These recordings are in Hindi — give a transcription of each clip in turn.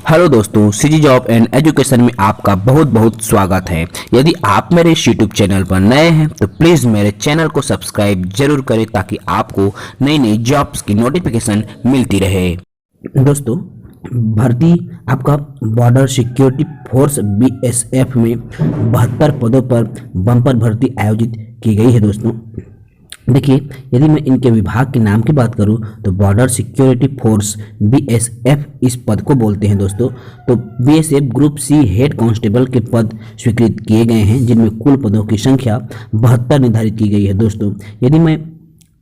हेलो दोस्तों, सीजी जॉब एंड एजुकेशन में आपका बहुत बहुत स्वागत है। यदि आप मेरे इस यूट्यूब चैनल पर नए हैं तो प्लीज़ मेरे चैनल को सब्सक्राइब जरूर करें ताकि आपको नई नई जॉब्स की नोटिफिकेशन मिलती रहे। दोस्तों, भर्ती आपका बॉर्डर सिक्योरिटी फोर्स बीएसएफ में 72 पदों पर बम्पर भर्ती आयोजित की गई है। दोस्तों देखिए, यदि मैं इनके विभाग के नाम की बात करूं तो बॉर्डर सिक्योरिटी फोर्स बीएसएफ इस पद को बोलते हैं। दोस्तों तो BSF group C head constable के पद स्वीकृत किए गए हैं, जिनमें कुल पदों की संख्या 72 निर्धारित की गई है। दोस्तों यदि मैं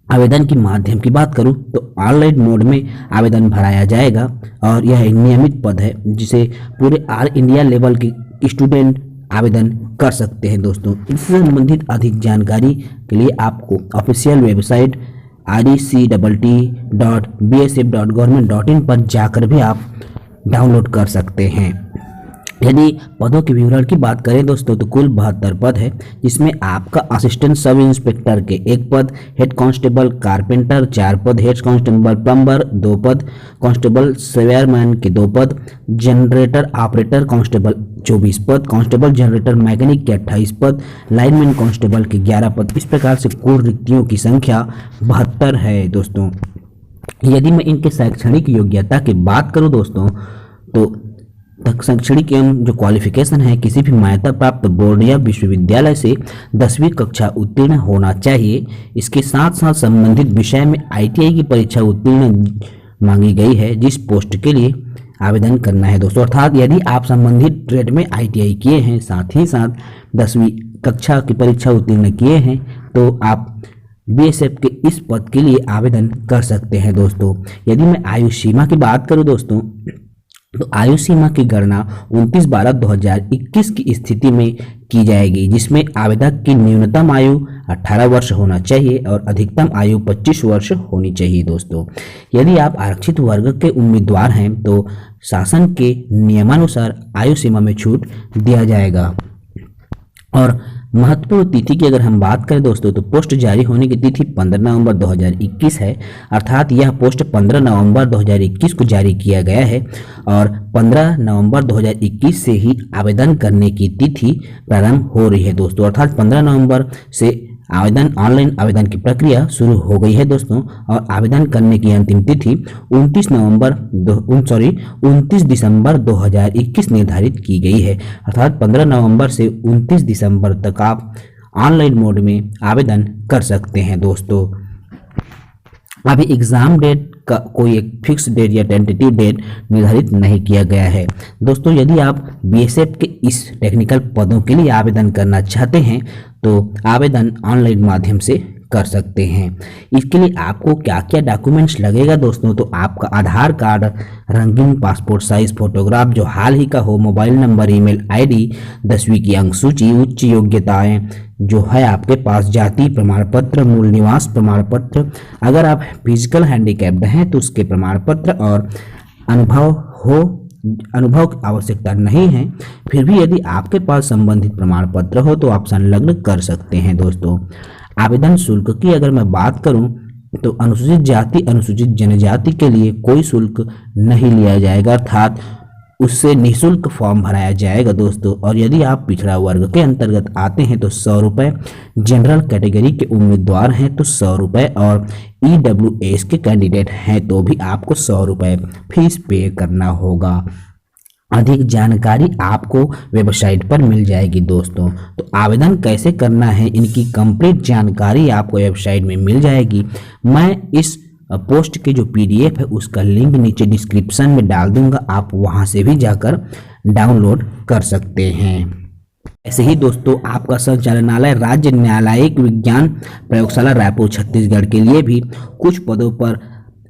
आवेदन के माध्यम की बात करूं तो ऑनलाइन मोड में आवेदन भराया जाएगा और यह एक नियमित पद है जिसे पूरे ऑल इंडिया लेवल के स्टूडेंट आवेदन कर सकते हैं। दोस्तों इससे संबंधित अधिक जानकारी के लिए आपको ऑफिशियल वेबसाइट rect.bsf.government.in पर जाकर भी आप डाउनलोड कर सकते हैं। यदि पदों के विवरण की बात करें दोस्तों तो कुल 72 पद है, जिसमें आपका असिस्टेंट सब इंस्पेक्टर के 1 पद, हेड कांस्टेबल कारपेंटर 4 पद, हेड कांस्टेबल प्लम्बर 2 पद, कांस्टेबल सवेयरमैन के 2 पद, जनरेटर ऑपरेटर कांस्टेबल 24 पद, कांस्टेबल जनरेटर मैकेनिक के 28 पद, लाइनमैन कांस्टेबल के 11 पद। इस प्रकार से कुल रिक्तियों की संख्या 72 है। दोस्तों यदि मैं इनके शैक्षणिक योग्यता की बात करूं दोस्तों तो शैक्षणिक एवं जो क्वालिफिकेशन है, किसी भी मान्यता प्राप्त बोर्ड या विश्वविद्यालय से 10वीं कक्षा उत्तीर्ण होना चाहिए। इसके साथ साथ संबंधित विषय में आईटीआई की परीक्षा उत्तीर्ण मांगी गई है जिस पोस्ट के लिए आवेदन करना है। दोस्तों अर्थात यदि आप संबंधित ट्रेड में आईटीआई किए हैं, साथ ही साथ 10वीं कक्षा की परीक्षा उत्तीर्ण किए हैं, तो आप बीएसएफ के इस पद के लिए आवेदन कर सकते हैं। दोस्तों यदि मैं आयु सीमा की बात करूं दोस्तों तो आयु सीमा की गणना 29/12/2021 की स्थिति में की जाएगी, जिसमें आवेदक की न्यूनतम आयु 18 वर्ष होना चाहिए और अधिकतम आयु 25 वर्ष होनी चाहिए। दोस्तों यदि आप आरक्षित वर्ग के उम्मीदवार हैं तो शासन के नियमानुसार आयु सीमा में छूट दिया जाएगा। और महत्वपूर्ण तिथि की अगर हम बात करें दोस्तों तो पोस्ट जारी होने की तिथि 15 नवंबर 2021 है, अर्थात यह पोस्ट 15 नवंबर 2021 को जारी किया गया है और 15 नवंबर 2021 से ही आवेदन करने की तिथि प्रारंभ हो रही है। दोस्तों अर्थात 15 नवंबर से ऑनलाइन आवेदन की प्रक्रिया शुरू हो गई है। दोस्तों और आवेदन करने की अंतिम तिथि 29 दिसंबर 2021 निर्धारित की गई है, अर्थात 15 नवंबर से 29 दिसंबर तक आप ऑनलाइन मोड में आवेदन कर सकते हैं। दोस्तों अभी एग्जाम डेट का कोई एक फिक्स डेट या टेंटेटिव डेट निर्धारित नहीं किया गया है। दोस्तों यदि आप बीएसएफ के इस टेक्निकल पदों के लिए आवेदन करना चाहते हैं तो आवेदन ऑनलाइन माध्यम से कर सकते हैं। इसके लिए आपको क्या क्या डॉक्यूमेंट्स लगेगा दोस्तों, तो आपका आधार कार्ड, रंगीन पासपोर्ट साइज फोटोग्राफ जो हाल ही का हो, मोबाइल नंबर, ईमेल आईडी, 10वीं की अंक सूची, उच्च योग्यताएं जो है आपके पास, जाति प्रमाण पत्र, मूल निवास प्रमाण पत्र, अगर आप फिजिकल हैंडीकैप्ड हैं तो उसके प्रमाण पत्र, और अनुभव की आवश्यकता नहीं है, फिर भी यदि आपके पास संबंधित प्रमाण पत्र हो तो आप संलग्न कर सकते हैं। दोस्तों आवेदन शुल्क की अगर मैं बात करूं तो अनुसूचित जाति, अनुसूचित जनजाति के लिए कोई शुल्क नहीं लिया जाएगा, अर्थात उससे निःशुल्क फॉर्म भराया जाएगा। दोस्तों और यदि आप पिछड़ा वर्ग के अंतर्गत आते हैं तो 100 रुपये, जनरल कैटेगरी के उम्मीदवार हैं तो 100 रुपये, और ईडब्ल्यूएस के कैंडिडेट हैं तो भी आपको 100 रुपये फीस पे करना होगा। अधिक जानकारी आपको वेबसाइट पर मिल जाएगी। दोस्तों तो आवेदन कैसे करना है, इनकी कंप्लीट जानकारी आपको वेबसाइट में मिल जाएगी। मैं इस पोस्ट के जो पीडीएफ है उसका लिंक नीचे डिस्क्रिप्शन में डाल दूंगा, आप वहां से भी जाकर डाउनलोड कर सकते हैं। ऐसे ही दोस्तों आपका संचालनालय राज्य न्यायालयिक विज्ञान प्रयोगशाला रायपुर छत्तीसगढ़ के लिए भी कुछ पदों पर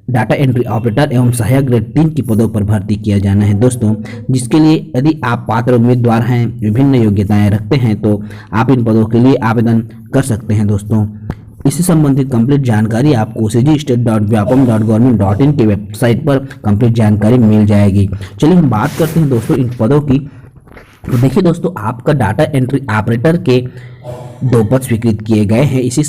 डाटा एंट्री ऑपरेटर एवं सहायक ग्रेड 3 की पदों पर भर्ती किया जाना है। दोस्तों जिसके लिए यदि आप पात्र उम्मीदवार हैं, विभिन्न योग्यताएं रखते हैं तो आप इन पदों के लिए आवेदन कर सकते हैं। दोस्तों इससे संबंधित कंप्लीट जानकारी आपको cgstate.vyapam.government.in की वेबसाइट पर कंप्लीट जानकारी मिल जाएगी। चलिए हम बात करते हैं दोस्तों इन पदों की। तो देखिए दोस्तों आपका डाटा एंट्री ऑपरेटर के 2 पद स्वीकृत किए गए हैं। इसी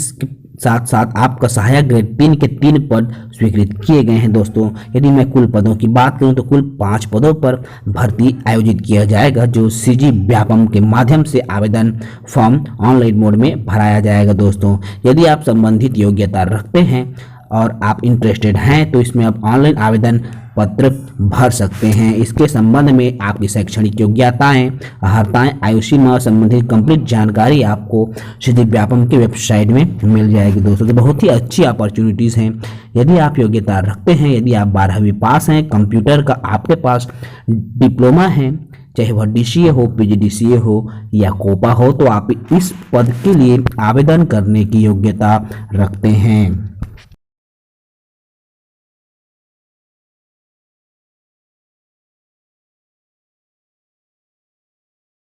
साथ साथ आपका सहायक ग्रेड 3 के 3 पद स्वीकृत किए गए हैं दोस्तों। यदि मैं कुल पदों की बात करूं तो कुल 5 पदों पर भर्ती आयोजित किया जाएगा, जो सीजी व्यापम के माध्यम से आवेदन फॉर्म ऑनलाइन मोड में भराया जाएगा दोस्तों। यदि आप संबंधित योग्यता रखते हैं और आप इंटरेस्टेड हैं तो इसमें आप ऑनलाइन आवेदन पत्र भर सकते हैं। इसके संबंध में आपकी शैक्षणिक योग्यताएं, अर्हताएं, आयु सीमा संबंधित कंप्लीट जानकारी आपको सीधी व्यापम की वेबसाइट में मिल जाएगी दोस्तों। तो बहुत ही अच्छी अपॉर्चुनिटीज़ हैं यदि आप योग्यता रखते हैं। यदि आप 12वीं पास हैं, कंप्यूटर का आपके पास डिप्लोमा है, चाहे वह DCA हो, PGDCA हो या कोपा हो, तो आप इस पद के लिए आवेदन करने की योग्यता रखते हैं।